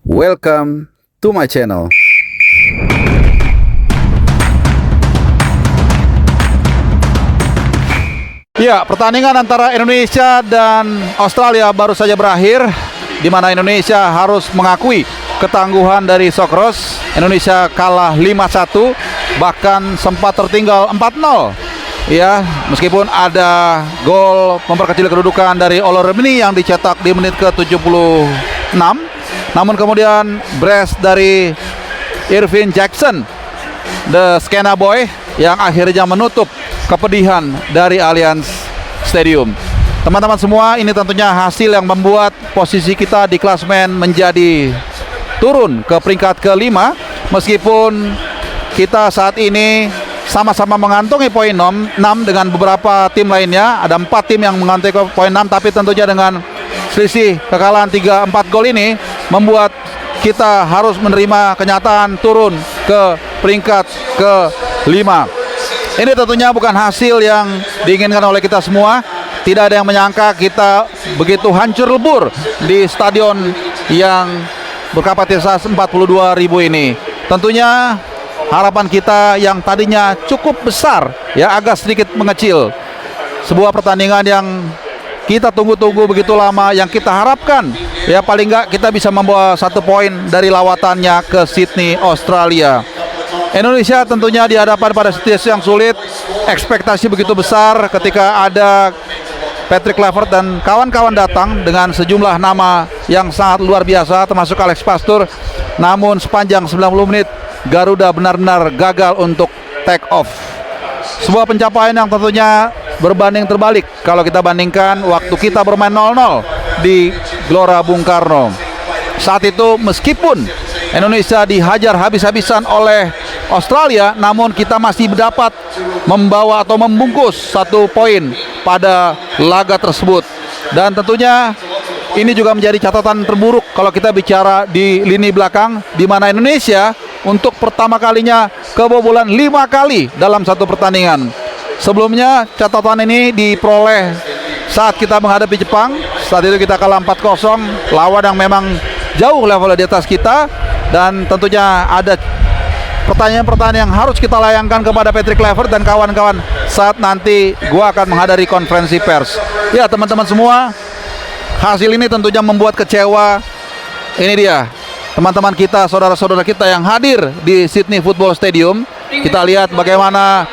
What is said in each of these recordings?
Welcome to my channel. Ya, pertandingan antara Indonesia dan Australia baru saja berakhir, di mana Indonesia harus mengakui ketangguhan dari Socceroos. Indonesia kalah 5-1, bahkan sempat tertinggal 4-0. Ya, meskipun ada gol memperkecil kedudukan dari Oloremini yang dicetak di menit ke-76, namun kemudian brace dari Irvin Jackson, the Skena Boy, yang akhirnya menutup kepedihan dari Allianz Stadium. Teman-teman semua, ini tentunya hasil yang membuat posisi kita di klasemen menjadi turun ke peringkat ke-5, meskipun kita saat ini sama-sama mengantongi poin 6 dengan beberapa tim lainnya. Ada 4 tim yang mengantongi poin 6, tapi tentunya dengan selisih kekalahan 3-4 gol ini membuat kita harus menerima kenyataan turun ke peringkat ke-5. Ini tentunya bukan hasil yang diinginkan oleh kita semua. Tidak ada yang menyangka kita begitu hancur lebur di stadion yang berkapasitas 42.000 ini. Tentunya harapan kita yang tadinya cukup besar, ya agak sedikit mengecil. Sebuah pertandingan yang kita tunggu-tunggu begitu lama, yang kita harapkan ya paling nggak kita bisa membawa 1 poin dari lawatannya ke Sydney, Australia. Indonesia tentunya dihadapkan pada situasi yang sulit. Ekspektasi begitu besar ketika ada Patrick Kluivert dan kawan-kawan datang dengan sejumlah nama yang sangat luar biasa, termasuk Alex Pastoor. Namun sepanjang 90 menit Garuda benar-benar gagal untuk take off. Sebuah pencapaian yang tentunya berbanding terbalik kalau kita bandingkan waktu kita bermain 0-0 di Gelora Bung Karno. Saat itu meskipun Indonesia dihajar habis-habisan oleh Australia, namun kita masih dapat membawa atau membungkus 1 poin pada laga tersebut. Dan tentunya ini juga menjadi catatan terburuk kalau kita bicara di lini belakang, di mana Indonesia untuk pertama kalinya kebobolan 5 kali dalam 1 pertandingan. Sebelumnya catatan ini diperoleh saat kita menghadapi Jepang. Saat itu kita kalah 4-0, lawan yang memang jauh level di atas kita. Dan tentunya ada pertanyaan-pertanyaan yang harus kita layangkan kepada Patrick Kluivert dan kawan-kawan saat nanti gua akan menghadiri konferensi pers. Ya teman-teman semua, hasil ini tentunya membuat kecewa. Ini dia teman-teman kita, saudara-saudara kita yang hadir di Sydney Football Stadium. Kita lihat bagaimana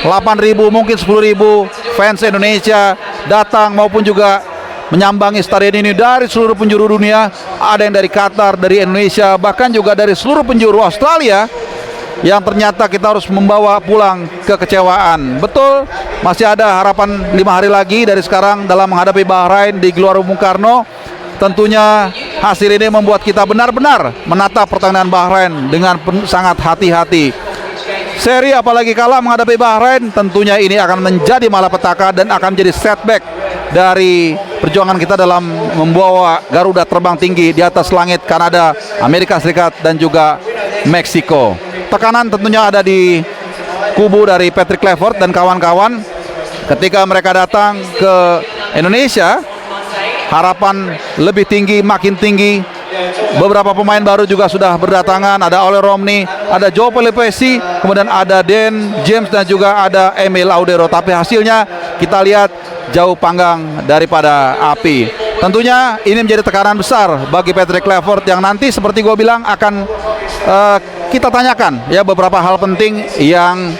8.000 mungkin 10.000 fans Indonesia datang maupun juga menyambangi stadion ini dari seluruh penjuru dunia. Ada yang dari Qatar, dari Indonesia, bahkan juga dari seluruh penjuru Australia, yang ternyata kita harus membawa pulang kekecewaan. Betul, masih ada harapan 5 hari lagi dari sekarang dalam menghadapi Bahrain di Gelora Bung Karno. Tentunya hasil ini membuat kita benar-benar menatap pertandingan Bahrain dengan sangat hati-hati. Seri apalagi kalah menghadapi Bahrain, tentunya ini akan menjadi malapetaka dan akan menjadi setback dari perjuangan kita dalam membawa Garuda terbang tinggi di atas langit Kanada, Amerika Serikat dan juga Meksiko. Tekanan tentunya ada di kubu dari Patrick Kluivert dan kawan-kawan. Ketika mereka datang ke Indonesia, harapan lebih tinggi, makin tinggi. Beberapa pemain baru juga sudah berdatangan. Ada Ole Romney, ada Joe Pelipesi, kemudian ada Dan James dan juga ada Emil Audero. Tapi hasilnya kita lihat jauh panggang daripada api. Tentunya ini menjadi tekanan besar bagi Patrick Kluivert yang nanti seperti gue bilang akan kita tanyakan ya beberapa hal penting yang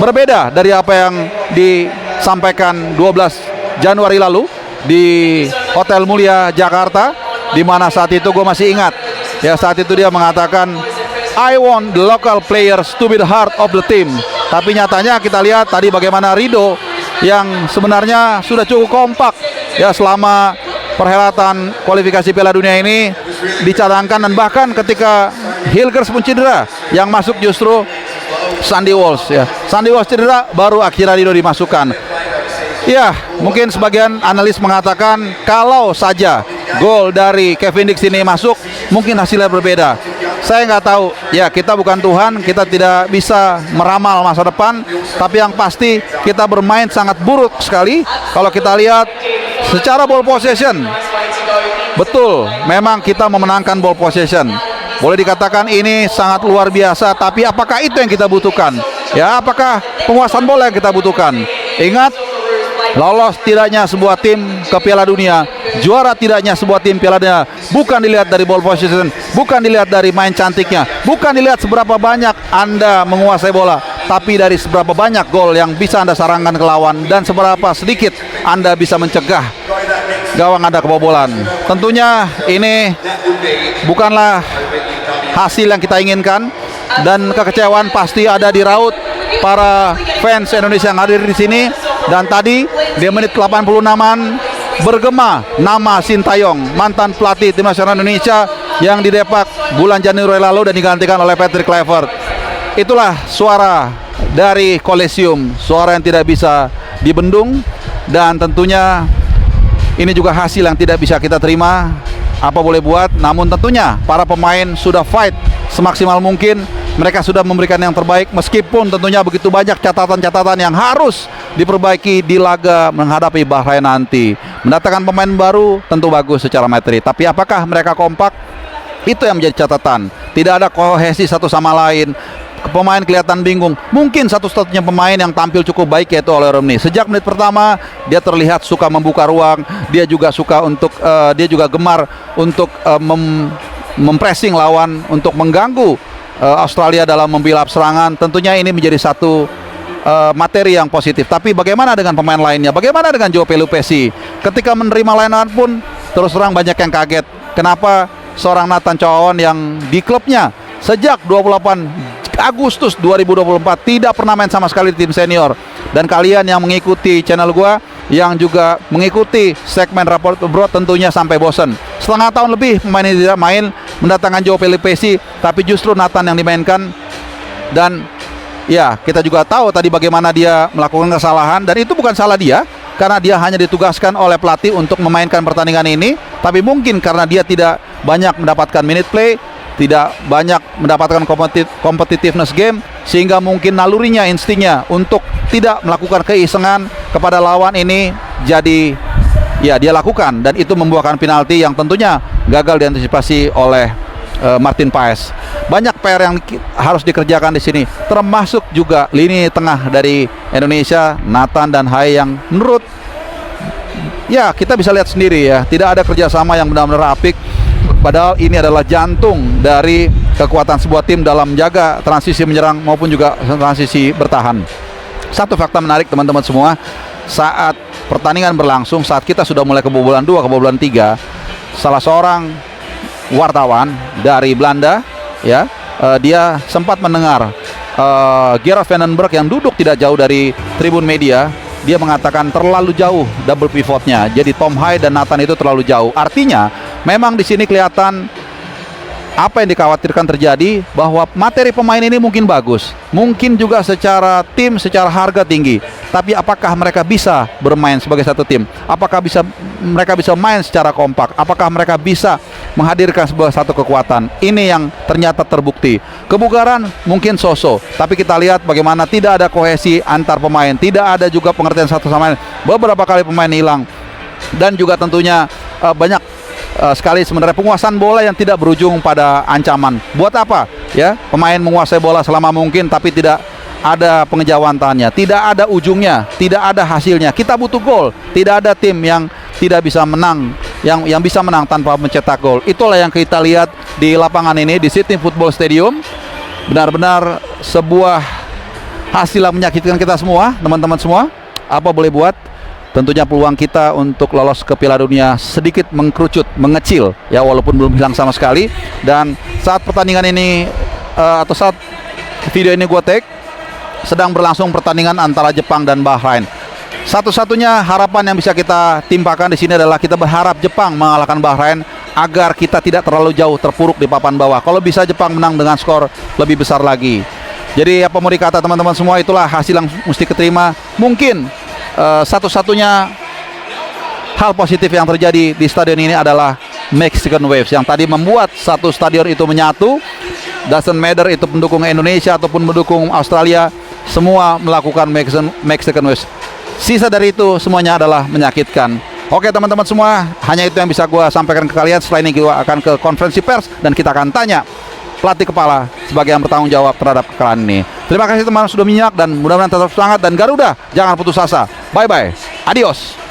berbeda dari apa yang disampaikan 12 Januari lalu di Hotel Mulia Jakarta, di mana saat itu gue masih ingat ya, saat itu dia mengatakan I want the local players to be the heart of the team. Tapi nyatanya kita lihat tadi bagaimana Rido yang sebenarnya sudah cukup kompak ya selama perhelatan kualifikasi Piala Dunia ini dicadangkan, dan bahkan ketika Hilgers pun cedera, yang masuk justru Sandy Walsh ya. Sandy Walsh cedera, baru akhirnya Rido dimasukkan. Ya, mungkin sebagian analis mengatakan kalau saja gol dari Kevin Dix ini masuk, mungkin hasilnya berbeda. Saya nggak tahu, ya kita bukan Tuhan, kita tidak bisa meramal masa depan. Tapi yang pasti kita bermain sangat buruk sekali. Kalau kita lihat secara ball possession, Betul, memang kita memenangkan ball possession. Boleh dikatakan ini sangat luar biasa, tapi apakah itu yang kita butuhkan? Ya, apakah penguasaan bola yang kita butuhkan? Ingat, lolos tidaknya sebuah tim ke Piala Dunia, juara tidaknya sebuah tim Piala Dunia, bukan dilihat dari ball possession, bukan dilihat dari main cantiknya, bukan dilihat seberapa banyak Anda menguasai bola, tapi dari seberapa banyak gol yang bisa Anda sarangkan ke lawan dan seberapa sedikit Anda bisa mencegah gawang Anda kebobolan. Tentunya ini bukanlah hasil yang kita inginkan, dan kekecewaan pasti ada di raut para fans Indonesia yang hadir di sini. Dan tadi di menit 86-an bergema nama Sintayong, mantan pelatih tim nasional Indonesia yang didepak bulan Januari lalu dan digantikan oleh Patrick Kluivert. Itulah suara dari Kolesium, suara yang tidak bisa dibendung, dan tentunya ini juga hasil yang tidak bisa kita terima. Apa boleh buat, namun tentunya para pemain sudah fight semaksimal mungkin. Mereka sudah memberikan yang terbaik, meskipun tentunya begitu banyak catatan-catatan yang harus diperbaiki di laga menghadapi Bahrain nanti. Mendatangkan pemain baru tentu bagus secara materi, tapi apakah mereka kompak? Itu yang menjadi catatan. Tidak ada kohesi satu sama lain. Pemain kelihatan bingung. Mungkin satu-satunya pemain yang tampil cukup baik yaitu Oleh Romney. Sejak menit pertama dia terlihat suka membuka ruang. Dia juga suka untuk dia juga gemar untuk mempressing lawan, untuk mengganggu Australia dalam membuild up serangan. Tentunya ini menjadi satu materi yang positif. Tapi bagaimana dengan pemain lainnya? Bagaimana dengan João Pelupessy? Ketika menerima layanan pun terus terang banyak yang kaget. Kenapa seorang Nathan Choaon yang di klubnya sejak 28 Agustus 2024 tidak pernah main sama sekali di tim senior. Dan kalian yang mengikuti channel gua, yang juga mengikuti segmen Report Abroad tentunya sampai bosan. Setengah tahun lebih pemain ini tidak main, mendatangkan João Pelupessy, tapi justru Nathan yang dimainkan. Dan ya, kita juga tahu tadi bagaimana dia melakukan kesalahan, dan itu bukan salah dia, karena dia hanya ditugaskan oleh pelatih untuk memainkan pertandingan ini. Tapi mungkin karena dia tidak banyak mendapatkan minute play, tidak banyak mendapatkan competitiveness game, sehingga mungkin nalurinya, instingnya untuk tidak melakukan keisengan kepada lawan ini jadi ya dia lakukan, dan itu membuahkan penalti yang tentunya gagal diantisipasi oleh Martin Paes. Banyak PR yang harus dikerjakan di sini, termasuk juga lini tengah dari Indonesia, Nathan dan Hai, yang menurut ya kita bisa lihat sendiri ya, tidak ada kerjasama yang benar-benar apik. Padahal ini adalah jantung dari kekuatan sebuah tim dalam menjaga transisi menyerang maupun juga transisi bertahan. Satu fakta menarik teman-teman semua, saat pertandingan berlangsung, saat kita sudah mulai kebobolan 2, kebobolan 3, salah seorang wartawan dari Belanda ya, dia sempat mendengar Gerard van den Berg yang duduk tidak jauh dari tribun media. Dia mengatakan terlalu jauh double pivotnya. Jadi Tom Hai dan Nathan itu terlalu jauh. Artinya memang di sini kelihatan apa yang dikhawatirkan terjadi, bahwa materi pemain ini mungkin bagus, mungkin juga secara tim, secara harga tinggi, tapi apakah mereka bisa bermain sebagai satu tim? Apakah mereka bisa main secara kompak? Apakah mereka bisa menghadirkan sebuah satu kekuatan? Ini yang ternyata terbukti. Kebugaran mungkin so-so, tapi kita lihat bagaimana tidak ada kohesi antar pemain, tidak ada juga pengertian satu sama lain. Beberapa kali pemain hilang, dan juga tentunya banyak sekali sebenarnya penguasaan bola yang tidak berujung pada ancaman. Buat apa ya pemain menguasai bola selama mungkin tapi tidak ada pengejawantannya, tidak ada ujungnya, tidak ada hasilnya. Kita butuh gol. Tidak ada tim yang tidak bisa menang, yang bisa menang tanpa mencetak gol. Itulah yang kita lihat di lapangan ini, di Sydney Football Stadium. Benar-benar sebuah hasil yang menyakitkan kita semua, teman-teman semua. Apa boleh buat? Tentunya peluang kita untuk lolos ke Piala Dunia sedikit mengkerucut, mengecil ya, walaupun belum hilang sama sekali. Dan saat pertandingan ini atau saat video ini gue take, sedang berlangsung pertandingan antara Jepang dan Bahrain. Satu-satunya harapan yang bisa kita timpakan di sini adalah kita berharap Jepang mengalahkan Bahrain agar kita tidak terlalu jauh terpuruk di papan bawah. Kalau bisa Jepang menang dengan skor lebih besar lagi. Jadi apa mau dikata teman-teman semua, itulah hasil yang mesti keterima. Mungkin satu-satunya hal positif yang terjadi di stadion ini adalah Mexican Waves yang tadi membuat satu stadion itu menyatu. Doesn't matter itu pendukung Indonesia ataupun pendukung Australia, semua melakukan Mexican Waves. Sisa dari itu semuanya adalah menyakitkan. Oke teman-teman semua, hanya itu yang bisa gue sampaikan ke kalian. Setelah ini gue akan ke konferensi pers dan kita akan tanya pelatih kepala sebagai yang bertanggung jawab terhadap kekalahan ini. Terima kasih teman-teman sudah menyimak dan mudah-mudahan tetap semangat dan Garuda jangan putus asa. Bye bye. Adios.